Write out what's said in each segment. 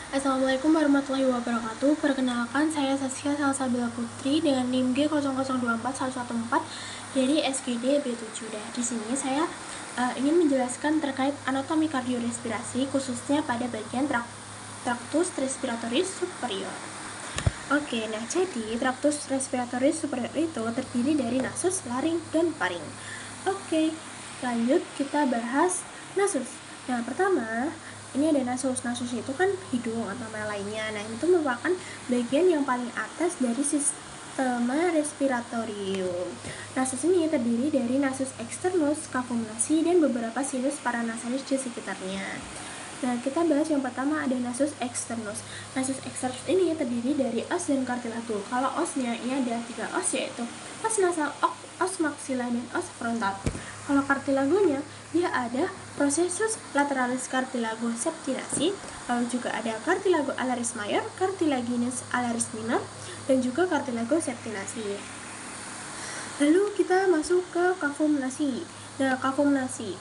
Assalamualaikum warahmatullahi wabarakatuh. Perkenalkan, saya Saskia Salsabila Putri dengan NIM G0024114 dari SGD B7. Di sini saya ingin menjelaskan terkait anatomi kardiorespirasi, khususnya pada bagian traktus respiratoris superior. Oke, nah jadi traktus respiratoris superior itu terdiri dari nasus, laring, dan faring. Oke, lanjut kita bahas nasus. Nah, pertama, ini ada nasus. Nasus itu kan hidung atau lainnya. Nah, itu merupakan bagian yang paling atas dari sistema respiratorium. Nasus ini terdiri dari nasus externus, cavum nasi, dan beberapa sinus paranasalis di sekitarnya. Nah, kita bahas yang pertama ada nasus externus. Nasus externus ini terdiri dari os dan kartilago. Kalau osnya ini ada 3 os, yaitu os nasal, os maxilla, dan os frontal. Kalau kartilagonya, dia ada processus lateralis cartilago septinasi, lalu juga ada cartilago alaris mayor, cartilaginous alaris minor, dan juga cartilago septinasi. Lalu kita masuk ke cavum nasi. Nah, cavum nasi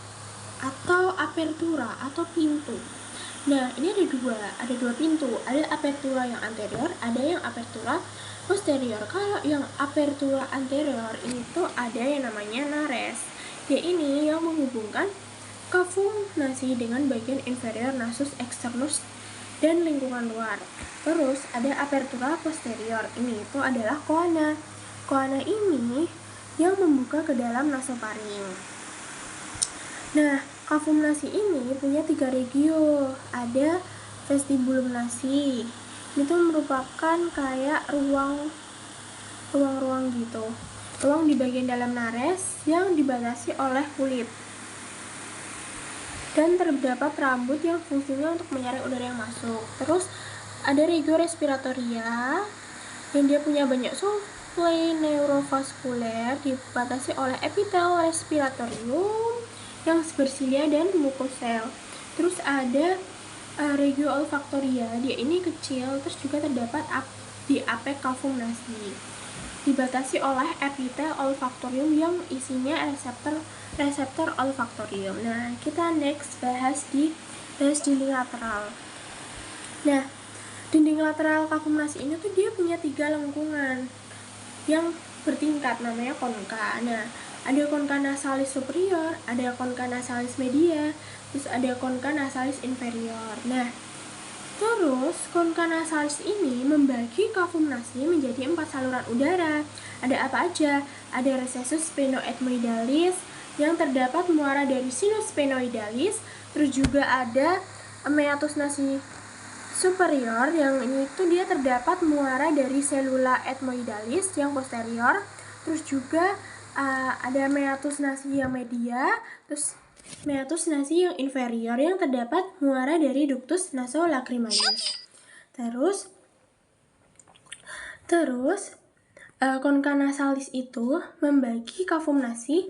atau apertura atau pintu. Nah, ini ada dua pintu. Ada apertura yang anterior, ada yang apertura posterior. Kalau yang apertura anterior itu ada yang namanya nares. Dia ini yang menghubungkan cavum nasi dengan bagian inferior nasus externus dan lingkungan luar. Terus ada apertura posterior. Ini itu adalah coana. Coana ini yang membuka ke dalam nasofaring. Nah, cavum nasi ini punya 3 regio. Ada vestibulum nasi. Itu merupakan kayak ruang-ruang gitu. Ruang di bagian dalam nares yang dibatasi oleh kulit. Dan terdapat rambut yang fungsinya untuk menyaring udara yang masuk. Terus ada regio respiratoria yang dia punya banyak suplai neurovaskuler, dibatasi oleh epitel respiratorium yang bersilia dan mukosel. Terus ada regio olfaktoria, dia ini kecil, terus juga terdapat di apek cavum nasi, dibatasi oleh epitel olfaktorium yang isinya reseptor olfaktorium. Nah, kita next bahas dinding lateral. Nah, dinding lateral cavum nasi ini tuh dia punya 3 lengkungan yang bertingkat, namanya konka. Nah, ada konka nasalis superior, ada konka nasalis media, terus ada konka nasalis inferior. Nah, terus konka nasalis ini membagi cavum nasi menjadi 4 saluran udara. Ada apa aja? Ada recessus sphenoethmoidalis yang terdapat muara dari sinus sphenoidalis, terus juga ada meatus nasi superior yang ini itu dia terdapat muara dari selula ethmoidalis yang posterior, terus juga ada meatus nasi yang media, terus meatus nasi yang inferior yang terdapat muara dari ductus nasolacrimalis. Terus konka nasalis itu membagi cavum nasi.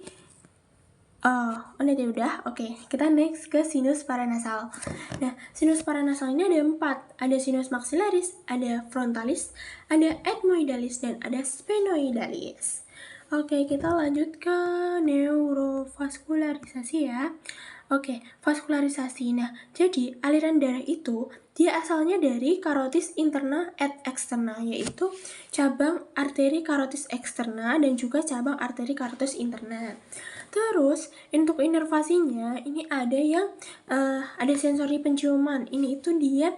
Udah. Oke, kita next ke sinus paranasal. Nah, sinus paranasal ini ada 4. Ada sinus maxillaris, ada frontalis, ada ethmoidalis, dan ada sphenoidalis. Oke, kita lanjut ke neurovaskularisasi ya. Oke, vaskularisasi. Nah, jadi aliran darah itu dia asalnya dari karotis interna et externa, yaitu cabang arteri karotis eksterna dan juga cabang arteri karotis interna. Terus untuk inervasinya ini ada yang ada sensori penciuman. Ini itu dia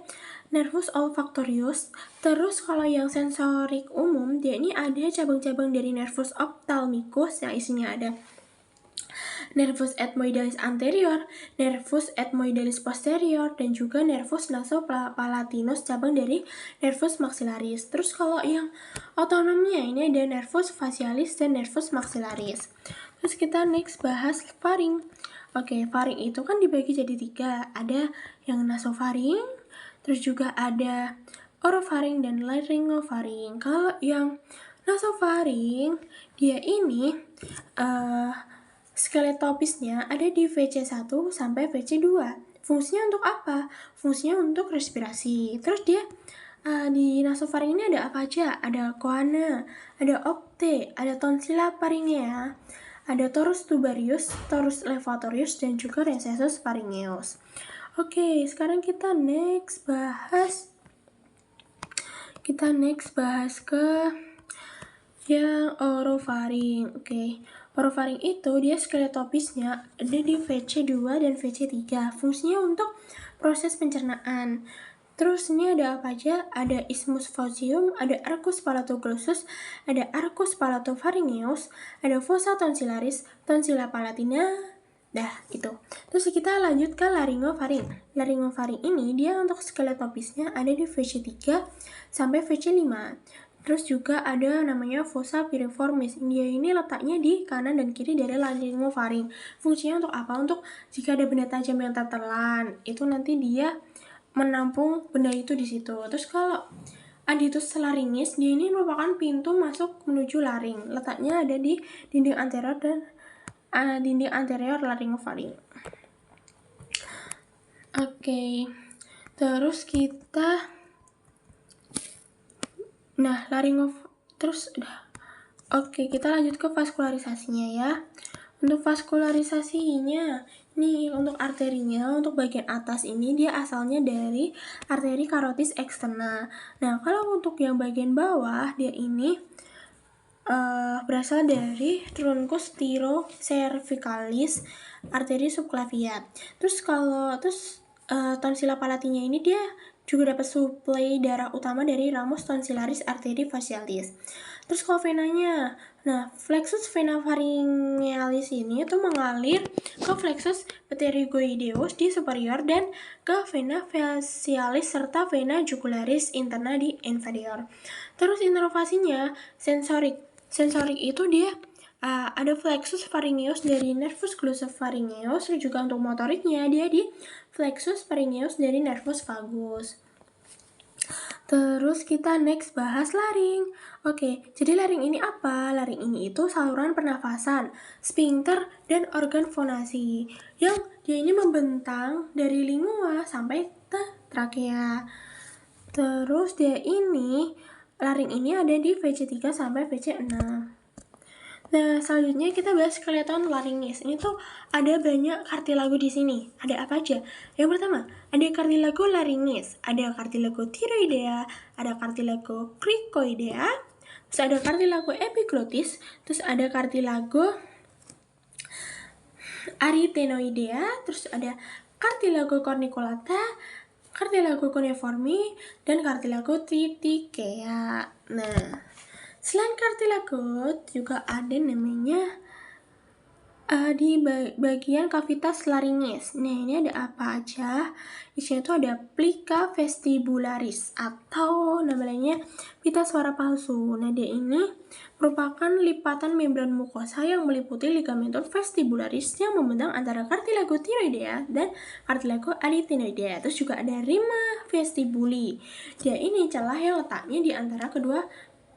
nervus olfactorius. Terus kalau yang sensorik umum, dia ini ada cabang-cabang dari nervus ophthalmicus yang isinya ada nervus ethmoidalis anterior, nervus ethmoidalis posterior, dan juga nervus nasopalatinus cabang dari nervus maxillaris. Terus kalau yang otonomnya ini ada nervus facialis dan nervus maxillaris. Terus kita next bahas faring. Oke, faring itu kan dibagi jadi 3. Ada yang nasofaring, terus juga ada orofaring dan laryngofaring. Kalau yang nasofaring, dia ini skeletopisnya ada di VC1 sampai VC2. Fungsinya untuk apa? Fungsinya untuk respirasi. Terus dia di nasofaring ini ada apa aja? Ada coana, ada opte, ada tonsilla pharyngea, ada torus tubarius, torus levatorius, dan juga recessus pharyngeus. Oke, sekarang kita next bahas Kita next bahas ke yang orofaring. Oke. Orofaring itu dia skeletopisnya ada di VC2 dan VC3. Fungsinya untuk proses pencernaan. Terus ini ada apa aja? Ada isthmus faucium, ada arcus palatoglossus, ada arcus palatopharyngeus, ada fossa tonsillaris, tonsilla palatina. Dah, gitu. Terus kita lanjut ke laryngofaring. Laryngofaring ini dia untuk skeletopisnya ada di VC3 sampai VC5. Terus juga ada namanya fossa piriformis. Dia ini letaknya di kanan dan kiri dari laryngofaring. Fungsinya untuk apa? Untuk jika ada benda tajam yang tertelan, itu nanti dia menampung benda itu di situ. Terus kalau aditus laringis, dia ini merupakan pintu masuk menuju laring. Letaknya ada di dinding anterior dan dinding anterior laryngofaring. Oke. Terus kita Oke, kita lanjut ke vaskularisasinya ya. Untuk vaskularisasinya, nih untuk arterinya, untuk bagian atas ini dia asalnya dari arteri karotis eksterna. Nah, kalau untuk yang bagian bawah, dia ini berasal dari truncus thyrocervicalis arteri subclavian. Terus tonsilla palatinya ini dia juga dapat suplai darah utama dari ramus tonsillaris arteri facialis. Terus kalau venanya, nah flexus vena pharyngealis ini itu mengalir ke flexus pterygoideus di superior dan ke vena facialis serta vena jugularis interna di inferior. Terus inervasinya sensorik itu dia ada flexus pharyngeus dari nervus glossopharyngeus, dan juga untuk motoriknya dia di flexus pharyngeus dari nervus vagus. Terus kita next bahas laring. Oke, jadi laring ini apa? Laring ini itu saluran pernafasan, sphincter, dan organ fonasi yang dia ini membentang dari lingua sampai ke trakea. Terus laring ini ada di VC3 sampai VC6. Nah, selanjutnya kita bahas skeleton laringis. Ini tuh ada banyak kartilago di sini. Ada apa aja? Yang pertama, ada kartilago laringis, ada kartilago thyroidea, ada kartilago cricoidea, terus ada kartilago epiglotis, terus ada kartilago arytenoidea, terus ada kartilago corniculata, kartilago cuneiforme, dan kartilago triticea. Nah, selain kartilago juga ada namanya di bagian kavitas laringis. Nah, ini ada apa aja? Di sini tuh ada plica vestibularis atau namanya pita suara palsu. Nah, dia ini merupakan lipatan membran mukosa yang meliputi ligamentum vestibularis yang membentang antara kartilago thyroidea dan kartilago arytenoidea. Terus juga ada rima vestibuli. Dia ini celah yang letaknya di antara kedua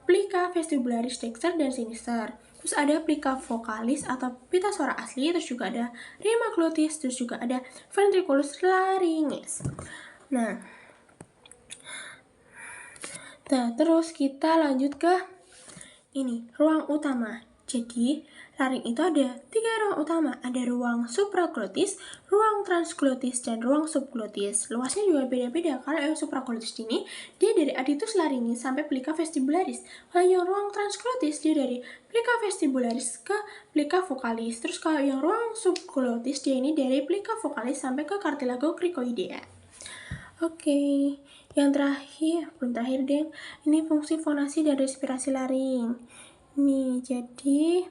plica vestibularis dexter dan sinister. Terus ada plica vocalis atau pita suara asli, terus juga ada rima glutis, terus juga ada ventriculus laringis. Nah, terus kita lanjut ke ini, ruang utama. Jadi, laring itu ada 3 ruang utama. Ada ruang supraglotis, ruang transglotis, dan ruang subglotis. Luasnya juga beda-beda, karena yang supraglotis ini, dia dari aditus laringis sampai plica vestibularis. Kalau yang ruang transglotis, dia dari plica vestibularis ke plica vocalis. Terus kalau yang ruang subglotis, dia ini dari plica vocalis sampai ke cartilago cricoidea. Oke, yang terakhir, belum terakhir deh, ini fungsi fonasi dan respirasi laring. Nih, jadi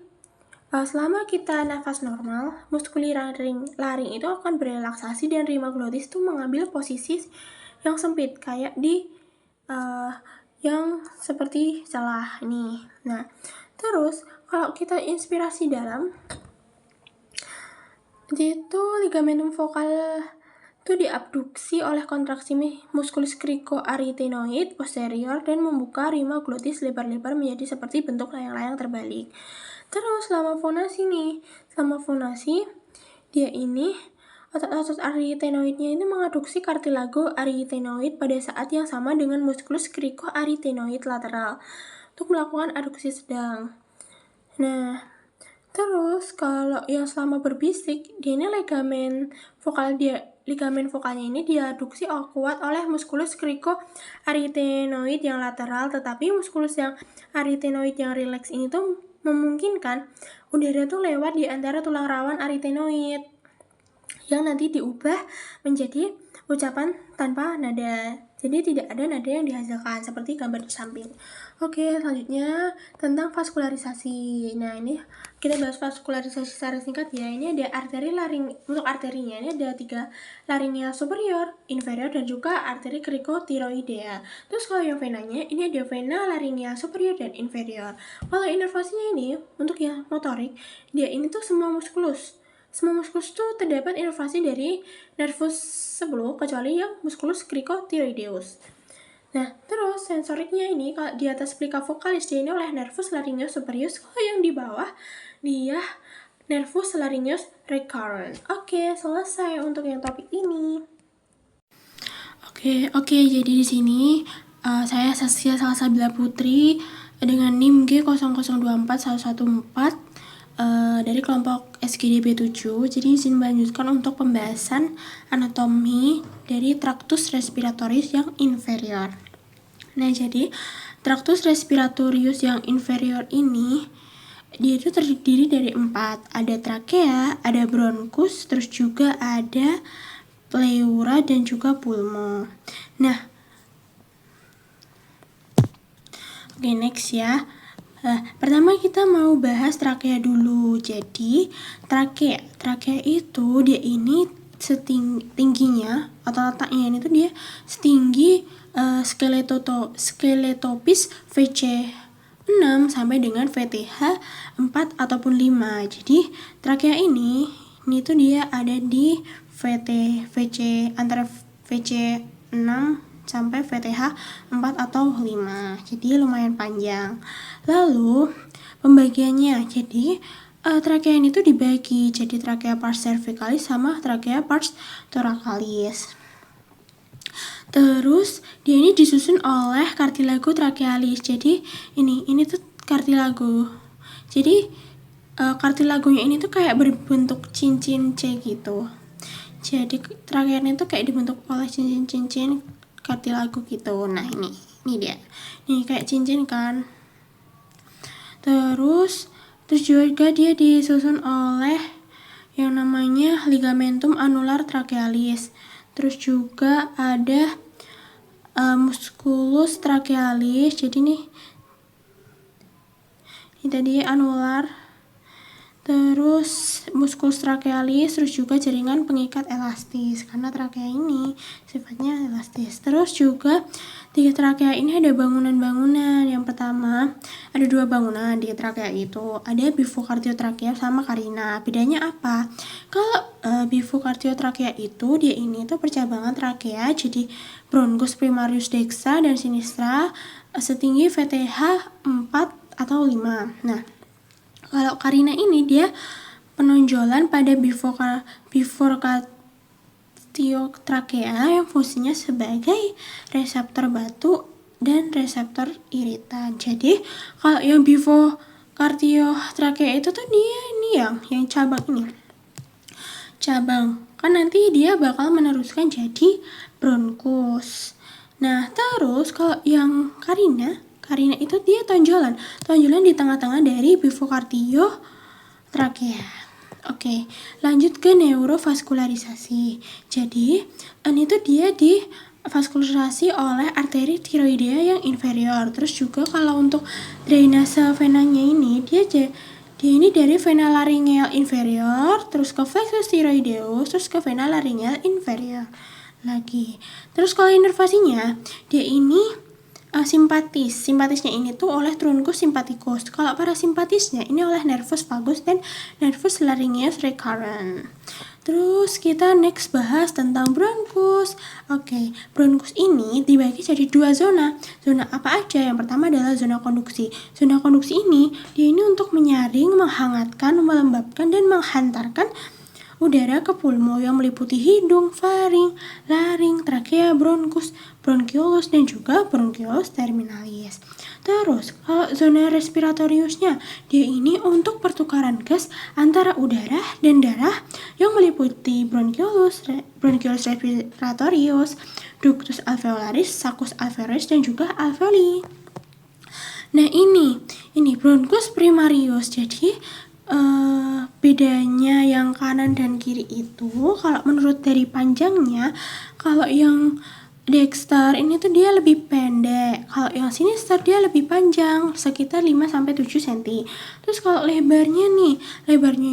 selama kita nafas normal, muskuli laring itu akan berelaksasi dan rima glutis itu mengambil posisi yang sempit, kayak di yang seperti celah nih. Nah, terus kalau kita inspirasi dalam, itu ligamentum vokal itu diabduksi oleh kontraksi musculus cricoarytenoid posterior dan membuka rima glutis lebar-lebar menjadi seperti bentuk layang-layang terbalik. Terus selama fonasi dia ini otot-otot arytenoidnya ini mengadduksi kartilago arytenoid pada saat yang sama dengan musculus cricoarytenoid lateral untuk melakukan adduksi sedang. Nah, terus kalau yang selama berbisik, dia ini ligamen vokal dia ligamen vokalnya ini diadduksi kuat oleh muskulus cricoarytenoid yang lateral, tetapi muskulus yang arytenoid yang rileks ini tuh memungkinkan udara tuh lewat di antara tulang rawan arytenoid yang nanti diubah menjadi ucapan tanpa nada. Jadi tidak ada nada yang dihasilkan seperti gambar di samping. Oke, selanjutnya tentang vaskularisasi. Nah, ini kita bahas vaskularisasi secara singkat ya. Ini ada arteri untuk arterinya ini ada 3, laringeal superior, inferior, dan juga arteri cricotiroidea. Terus kalau yang venanya ini ada vena laringeal superior dan inferior. Kalau inervasinya ini untuk yang motorik, dia ini tuh semua muskulus tuh terdapat inervasi dari nervus 10 kecuali yang musculus cricotiroideus. Nah, terus sensoriknya ini kalau di atas plica vocalis dia ini oleh nervus laryngeus superior, kalau yang di bawah dia nervus laryngeus recurrent. Oke, selesai untuk yang topik ini. Oke, jadi di sini saya Saskia Salsabila Putri dengan NIM G00241114 dari kelompok SGD B7. Jadi izin melanjutkan untuk pembahasan anatomi dari traktus respiratoris yang inferior. Nah, jadi traktus respiratorius yang inferior ini dia itu terdiri dari 4. Ada trakea, ada bronkus, terus juga ada pleura dan juga pulmo. Nah, oke, next ya. Pertama kita mau bahas trakea dulu. Jadi trakea itu dia ini tingginya atau letaknya ini tuh dia setinggi skeletopis VC6 sampai dengan VTH 4 ataupun 5. Jadi trakea ini tuh dia ada di VC antara VC6 sampai VTH 4 atau 5. Jadi lumayan panjang. Lalu pembagiannya, jadi trakea ini tuh dibagi jadi trakea pars cervicalis sama trakea pars thoracalis. Terus dia ini disusun oleh cartilago trachealis. Jadi ini tuh cartilago. Jadi cartilagonya ini tuh kayak berbentuk cincin C gitu. Jadi trakeanya itu kayak dibentuk oleh cincin-cincin cartilago gitu. Nah, ini dia. Nih kayak cincin kan. Terus juga dia disusun oleh yang namanya ligamentum annular trachealis. Terus juga ada musculus trachealis. Jadi nih ini tadi annular. Terus musculus trachealis, terus juga jaringan pengikat elastis karena trakea ini sifatnya elastis. Terus juga di trakea ini ada bangunan-bangunan. Yang pertama ada 2 bangunan di trakea itu, ada bifocardiotrachea sama carina. Bedanya apa? Kalau bifocardiotrachea itu dia ini tuh percabangan trakea, jadi bronchus primarius dexa dan sinistra setinggi VTH 4 atau 5. Nah, kalau carina ini dia penonjolan pada bifurcatiotrachea yang fungsinya sebagai reseptor batu dan reseptor iritan. Jadi kalau yang bifurcatiotrachea itu tuh dia ini yang cabang ini. Cabang kan nanti dia bakal meneruskan jadi bronkus. Nah, terus kalau yang carina itu dia tonjolan di tengah-tengah dari bifocardiotrachea. Oke, lanjut ke neurovaskularisasi. Jadi, ini tuh dia divaskularisasi oleh arteri tiroidea yang inferior. Terus juga kalau untuk drainase venanya ini dia ini dari vena laryngeal inferior, terus ke plexus thyroideus, terus ke vena laryngeal inferior lagi. Terus kalau inervasinya dia ini simpatisnya ini tuh oleh truncus sympathicus. Kalau parasimpatisnya ini oleh nervus vagus dan nervus laryngeus recurrent. Terus kita next bahas tentang bronkus. Oke, bronkus ini dibagi jadi 2 zona. Zona apa aja? Yang pertama adalah zona konduksi. Zona konduksi ini dia ini untuk menyaring, menghangatkan, melembabkan dan menghantarkan udara ke pulmo yang meliputi hidung, faring, laring, trakea, bronkus, bronkiolus, dan juga bronkiolus terminalis. Terus kalau zona respiratoriusnya, dia ini untuk pertukaran gas antara udara dan darah yang meliputi bronchiolus respiratorius, ductus alveolaris, saccus alveolus, dan juga alveoli. Nah ini bronchus primarius. Jadi bedanya yang kanan dan kiri itu kalau menurut dari panjangnya, kalau yang dexter ini tuh dia lebih pendek, kalau yang sinister dia lebih panjang sekitar 5-7 cm. Terus kalau lebarnya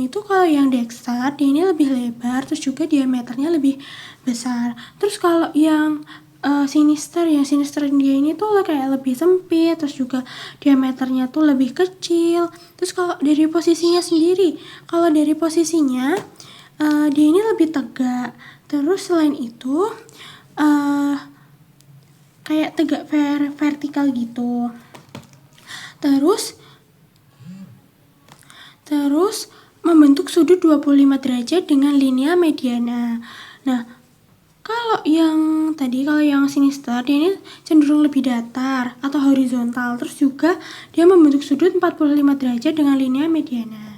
itu kalau yang dexter dia ini lebih lebar, terus juga diameternya lebih besar. Terus kalau yang sinister dia ini tuh kayak lebih sempit, terus juga diameternya tuh lebih kecil. Terus kalau dari posisinya dia ini lebih tegak. Terus selain itu kayak tegak vertikal gitu. Terus membentuk sudut 25 derajat dengan linea mediana. Nah, kalau yang sinister dia ini cenderung lebih datar atau horizontal, terus juga dia membentuk sudut 45 derajat dengan linea mediana.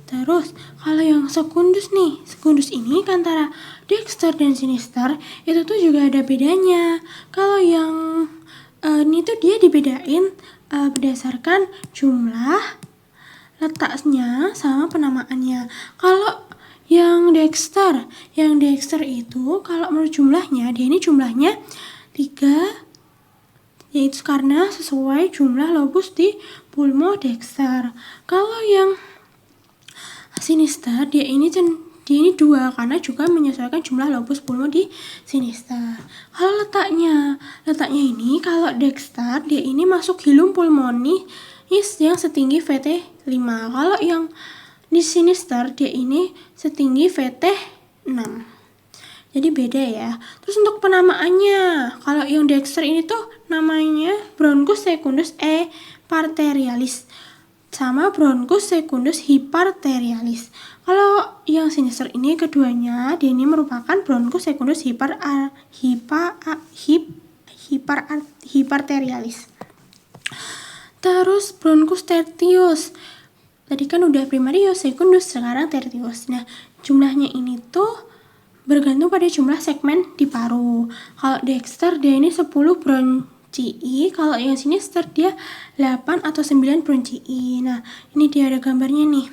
Terus kalau yang sekundus ini antara dexter dan sinister itu tuh juga ada bedanya. Kalau yang ini tuh dia dibedain berdasarkan jumlah, letaknya, sama penamaannya. Kalau yang dexter itu kalau menurut jumlahnya, dia ini jumlahnya 3, yaitu karena sesuai jumlah lobus di pulmodexter. Kalau yang sinister dia ini 2 karena juga menyesuaikan jumlah lobus pulmo di sinister. Kalau letaknya ini, kalau dexter dia ini masuk hilum pulmonis yang setinggi VT5. Kalau yang di sinister dia ini setinggi VT6. Jadi beda ya. Terus untuk penamaannya, kalau yang dexter ini tuh namanya bronchus secundus eparterialis sama bronchus secundus hiparterialis. Kalau yang sinister ini keduanya dia ini merupakan bronchus secundus hiparterialis. Terus bronchus tertius. Tadi kan udah primarius, secundus, sekarang tertius. Nah, jumlahnya ini tuh bergantung pada jumlah segmen di paru. Kalau dexter dia ini 10 bronchi, kalau yang sinister dia 8 atau 9 bronchi. Nah, ini dia ada gambarnya nih.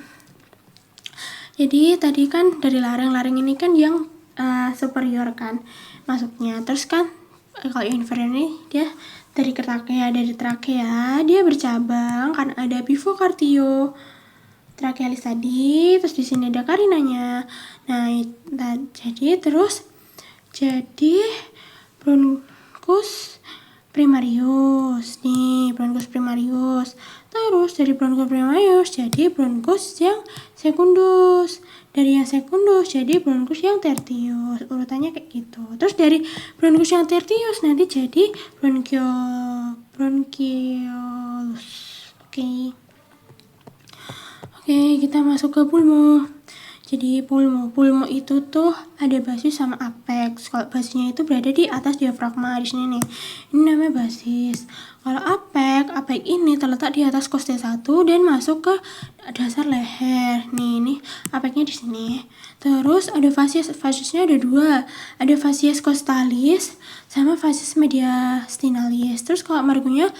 Jadi tadi kan dari laring ini kan yang superior kan masuknya. Terus kan kalau yang inferior ini dia dari trakea, dia bercabang kan, ada pivocardio trachealis tadi, terus di sini ada karinanya. Nah, jadi bronchus primarius. Terus dari bronchus primarius jadi bronchus yang sekundus. Dari yang sekundus jadi bronchus yang tertius. Urutannya kayak gitu. Terus dari bronchus yang tertius nanti jadi bronchiolus. Oke, kita masuk ke pulmo. Jadi pulmo itu tuh ada basis sama apex. Kalau basisnya itu berada di atas diafragma di sini nih. Ini namanya basis. Kalau apex ini terletak di atas costa 1 dan masuk ke dasar leher. Nih apexnya di sini. Terus ada fasisnya ada 2. Ada facies costalis sama facies mediastinalis. Terus kalau margonya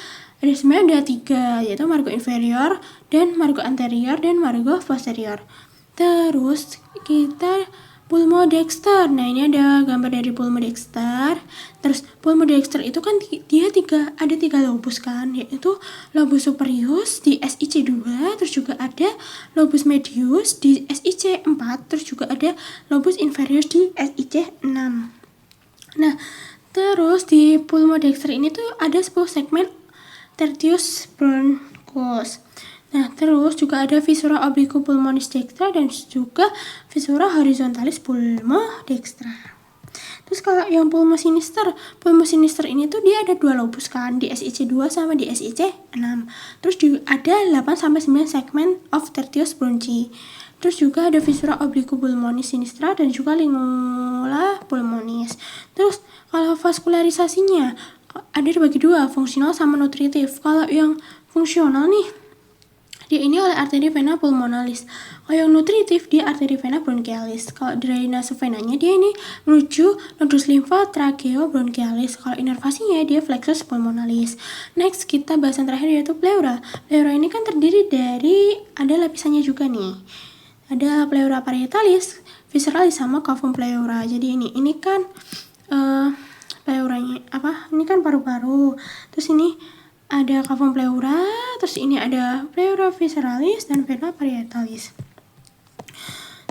sebenarnya ada 3, yaitu margo inferior dan margo anterior dan margo posterior. Terus kita pulmodexter. Nah, ini ada gambar dari pulmodexter. Terus pulmodexter itu kan dia ada 3 lobus kan, yaitu lobus superius di SIC2, terus juga ada lobus medius di SIC4, terus juga ada lobus inferius di SIC6. Nah, terus di pulmodexter ini tuh ada 10 segmen tertius bronchus. Nah, terus juga ada viscera obliqua pulmonis dextra dan juga viscera horizontalis pulmodextra. Terus kalau yang pulmo sinister ini tuh dia ada 2 lobus kan, di SIC2 sama di SIC6. Terus juga ada 8-9 segmen of tertius bronchi. Terus juga ada viscera obliqua pulmonis sinistra dan juga lingula pulmonis. Terus kalau vaskularisasinya, ada dibagi dua, fungsional sama nutritif. Kalau yang fungsional nih, dia ini oleh arteri vena pulmonalis. Kalau yang nutritif dia arteri vena bronchialis. Kalau drainase venanya dia ini menuju nodus limfa tracheobronchialis. Kalau inervasinya dia plexus pulmonalis. Next kita bahasan terakhir yaitu pleura. Pleura ini kan terdiri dari ada lapisannya juga nih. Ada pleura parietalis, visceralis sama cavum pleura. Jadi ini kan pleuranya apa? Ini kan paru-paru. Terus ini ada cavum pleura, terus ini ada pleura visceralis dan vena parietalis.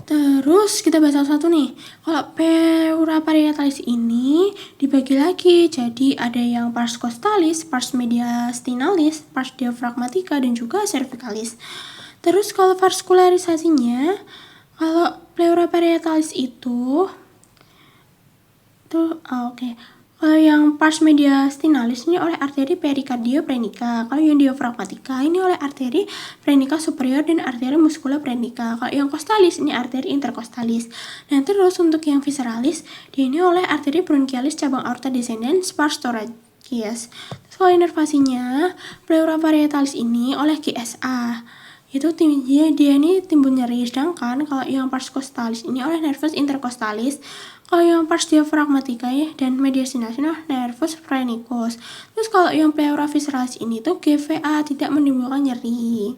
Terus kita bahas satu-satu nih. Kalau pleura parietalis ini dibagi lagi, jadi ada yang pars costalis, pars mediastinalis, pars diaphragmatica dan juga cervicalis. Terus kalau vaskularisasinya, kalau pleura parietalis itu kalau yang pars mediastinalis ini oleh arteri perikardioprenica. Kalau yang diaphragmatica ini oleh arteri prenica superior dan arteri muscula prenica. Kalau yang costalis ini arteri intercostalis. Dan terus untuk yang visceralis, dia ini oleh arteri bronchialis cabang aorta descendens pars thoracius. Terus kalau inervasinya, pleura parietalis ini oleh GSA. Itu dia ini timbul nyeri, sedangkan kalau yang pars costalis ini oleh nervus intercostalis. Kalau yang pars diaphragmatica dan mediastinalis nervus phrenicus. Terus kalau yang pleura visceralis ini tuh GVA, tidak menimbulkan nyeri.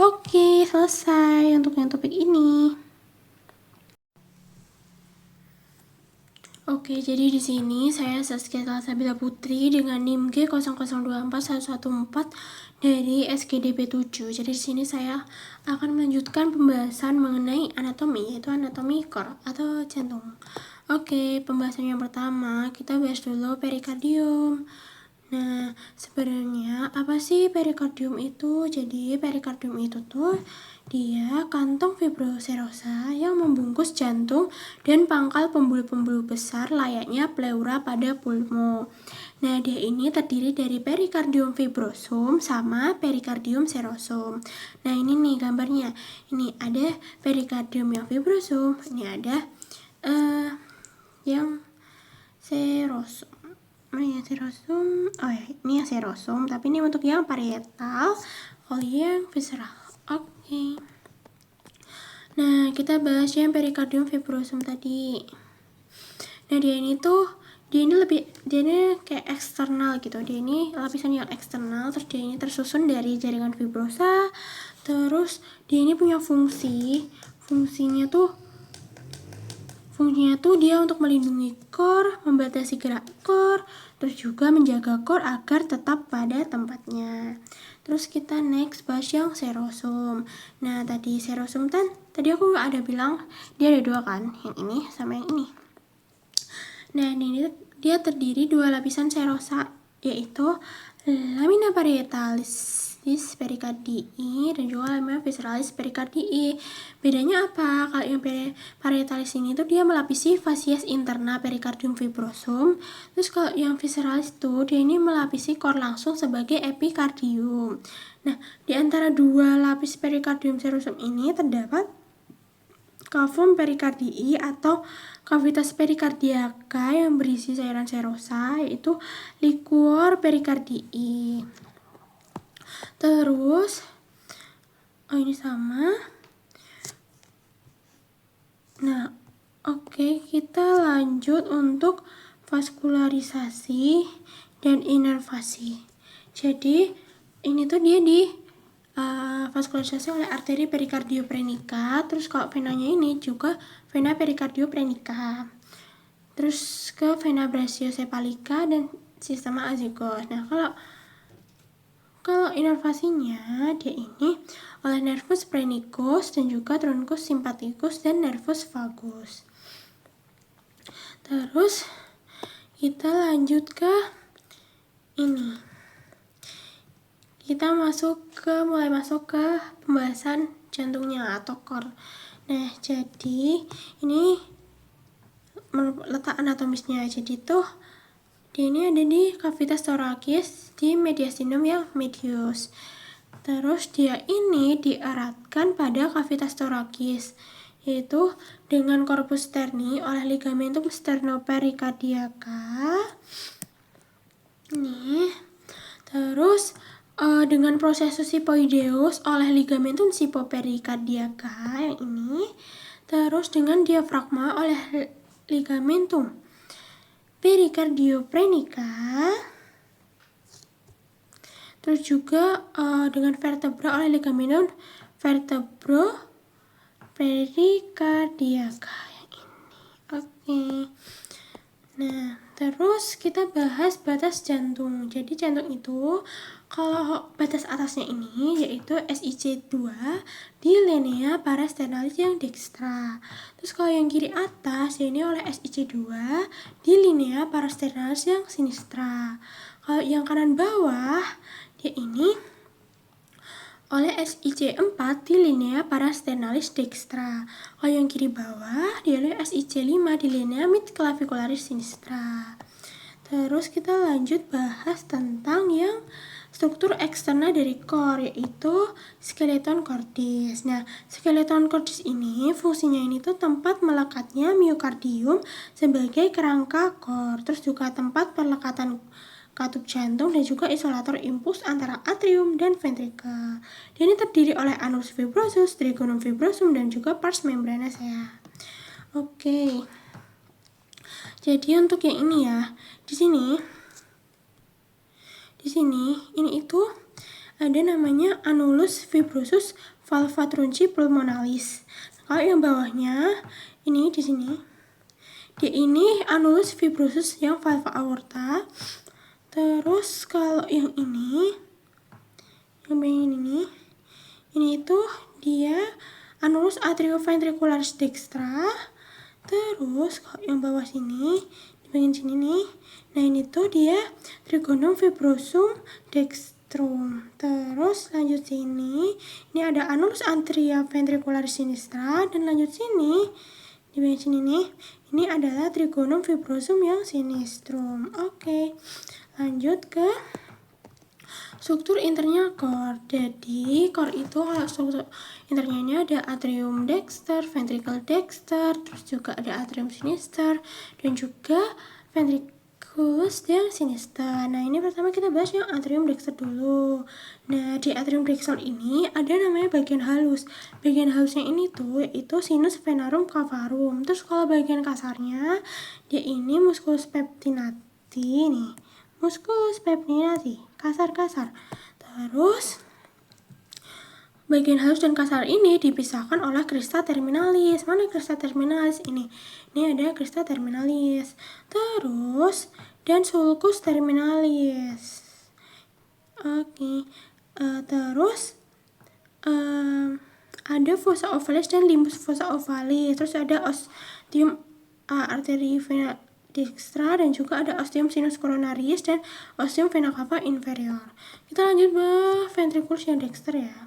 Oke, selesai untuk yang topik ini. Oke, jadi di sini saya Saskia Salsabila Putri dengan NIM G0024114 dari SGDP 7. Jadi di sini saya akan melanjutkan pembahasan mengenai anatomi, yaitu anatomi core atau jantung. Oke, pembahasan yang pertama kita bahas dulu perikardium. Nah, sebenarnya apa sih perikardium itu? Jadi perikardium itu tuh dia kantong fibroserosa yang membungkus jantung dan pangkal pembuluh-pembuluh besar layaknya pleura pada pulmo. Nah, dia ini terdiri dari perikardium fibrosum sama perikardium serosum. Nah, ini nih gambarnya. Ini ada perikardium yang fibrosum, ini ada yang serosum. Mana ya serosum? Oh ya, ini yang serosum, tapi ini untuk yang parietal, kalau yang visceral. Oke. Nah, kita bahas yang perikardium fibrosum tadi. Nah, dia ini kayak eksternal gitu. Dia ini lapisan yang eksternal, terus dia ini tersusun dari jaringan fibrosa. Terus dia ini punya fungsinya tuh dia untuk melindungi core, membatasi gerak core, terus juga menjaga core agar tetap pada tempatnya. Terus kita next bahas yang serosum. Nah, tadi serosum tadi aku ada bilang dia ada dua kan, yang ini sama yang ini. Nah, ini dia terdiri dua lapisan serosa, yaitu lamina parietalis perikardii dan juga lamina visceralis perikardii. Bedanya apa? Kalau yang parietalis ini tuh dia melapisi fasies interna perikardium fibrosum. Terus kalau yang visceralis tuh dia ini melapisi core langsung sebagai epikardium. Nah, di antara dua lapis perikardium serosum ini terdapat cavum perikardii atau kavitas perikardiaka yang berisi cairan serosa, yaitu liquor perikardii. Terus ini sama. Nah, oke, kita lanjut untuk vaskularisasi dan inervasi. Jadi ini tuh dia di vaskularisasi oleh arteri perikardioprenica. Terus kalau venanya ini juga vena perikardioprenica. Terus ke vena brachiocephalica dan sistema azygos. Nah, kalau inervasinya dia ini oleh nervus phrenicus dan juga truncus sympathicus dan nervus vagus. Terus kita lanjut ke ini. Kita mulai masuk ke pembahasan jantungnya atau core. Nah, jadi ini letak anatomisnya. Jadi tuh dia ini ada di cavitas thoracis di mediastinum yang medius. Terus dia ini dieratkan pada cavitas thoracis, yaitu dengan corpus sterni oleh ligamentum sternopericardiaca. Terus dengan proses sipoideus oleh ligamentum sipoperikardiaka yang ini, terus dengan diafragma oleh ligamentum perikardioprenica, terus juga dengan vertebra oleh ligamentum vertebroperikardiaka yang ini. Oke. Nah, terus kita bahas batas jantung. Jadi jantung itu kalau batas atasnya ini yaitu SIC2 di linea parasternalis yang dekstra. Terus kalau yang kiri atas ya ini oleh SIC2 di linea parasternalis yang sinistra. Kalau yang kanan bawah dia ini oleh SIC4 di linea parasternalis dekstra. Kalau yang kiri bawah dia oleh SIC5 di linea midclavicularis sinistra. Terus kita lanjut bahas tentang yang struktur eksternal dari core, yaitu skeleton cordis. Nah, skeleton cordis ini fungsinya ini tuh tempat melekatnya miokardium sebagai kerangka core, terus juga tempat perlekatan katup jantung dan juga isolator impuls antara atrium dan ventricle. Dia ini terdiri oleh annulus fibrosus, trigonum fibrosum dan juga pars membranas ya. Oke. Jadi untuk yang ini ya, di sini ini itu ada namanya annulus fibrosus valva trunci pulmonalis. Kalau yang bawahnya ini di sini, dia ini annulus fibrosus yang valva aorta. Terus kalau yang ini itu dia annulus atrioventricularis dextra. Terus kalau yang bawah sini, di bagian sini nih, nah ini tuh dia trigonum fibrosum dextrum. Terus lanjut sini, ini ada annulus atrioventricularis sinistra, dan lanjut sini, di bagian sini nih, ini adalah trigonum fibrosum yang sinistrum. Oke. Lanjut ke struktur internya core. Jadi core itu kalau struktur internya ini ada atrium dexter, ventricle dexter, terus juga ada atrium sinister dan juga ventriculus yang sinister. Nah, ini pertama kita bahas yang atrium dexter dulu. Nah, di atrium dexter ini ada namanya bagian halus. Bagian halusnya ini tuh yaitu sinus venarum cavarum. Terus kalau bagian kasarnya dia ini musculus peptinati nih. Musculus peptinati, kasar-kasar. Terus bagian halus dan kasar ini dipisahkan oleh crista terminalis. Mana crista terminalis ini? Ini ada crista terminalis. Terus dan sulcus terminalis. Oke. Terus ada fossa ovalis dan limbus fossa ovalis. Terus ada ostium arterii vena dextra dan juga ada ostium sinus coronaris dan ostium vena cava inferior. Kita lanjut ke ventriculus yang dexter ya.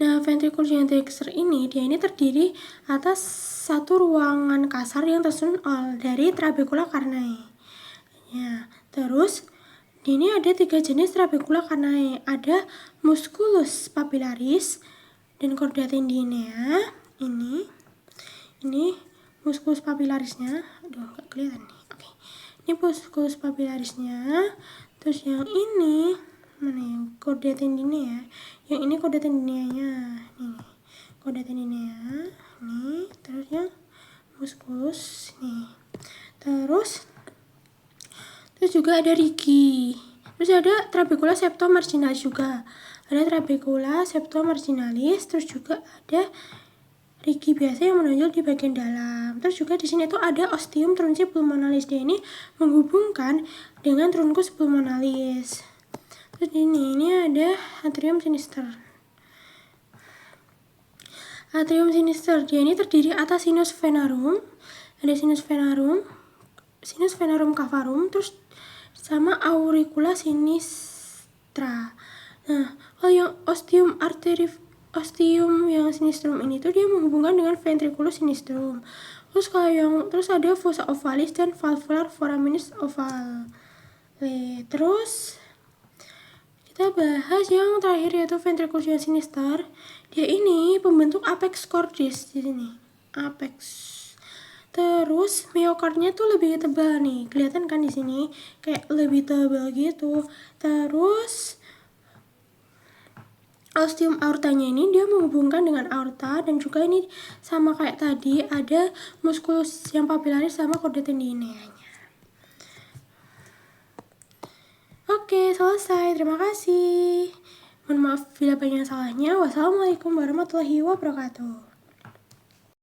Nah, ventriculus yang dexter ini dia ini terdiri atas satu ruangan kasar yang tersusun dari trabecula carneae. Ya, terus di ini ada 3 jenis trabecula carneae. Ada musculus papillaris dan chorda tendinea. Ini musculus papillarisnya, aduh nggak kelihatan nih. Oke. Ini musculus papillarisnya. Terus yang ini mana yang chorda tendinea? Yang ini chorda tendineanya. Nih, chorda tendinea. Nih, terus yang musculus nih. Terus juga ada rigi. Terus ada trabecula septomarginalis juga. Ada trabecula septomarginalis, terus juga ada rigi biasa yang menonjol di bagian dalam. Terus juga di sini tuh ada ostium trunci pulmonalis. Dia ini menghubungkan dengan truncus pulmonalis. Terus ini ada atrium sinister. Atrium sinister dia ini terdiri atas sinus venarum, ada sinus venarum cavarum, terus sama auricula sinistra. Nah, kalau yang ostium yang sinistrum ini tuh dia menghubungkan dengan ventriculus sinistrum. Terus ada fossa ovalis dan valvular foraminus ovale. Terus kita bahas yang terakhir yaitu ventriculus yang sinister. Dia ini pembentuk apex cordis di sini. Apex. Terus miokardnya tuh lebih tebal nih, kelihatan kan di sini kayak lebih tebal gitu. Terus ostium aortanya ini dia menghubungkan dengan aorta, dan juga ini sama kayak tadi ada muskulus yang papilaris sama chordae tendineanya. Oke, selesai. Terima kasih. Mohon maaf bila banyak salahnya. Wassalamualaikum warahmatullahi wabarakatuh.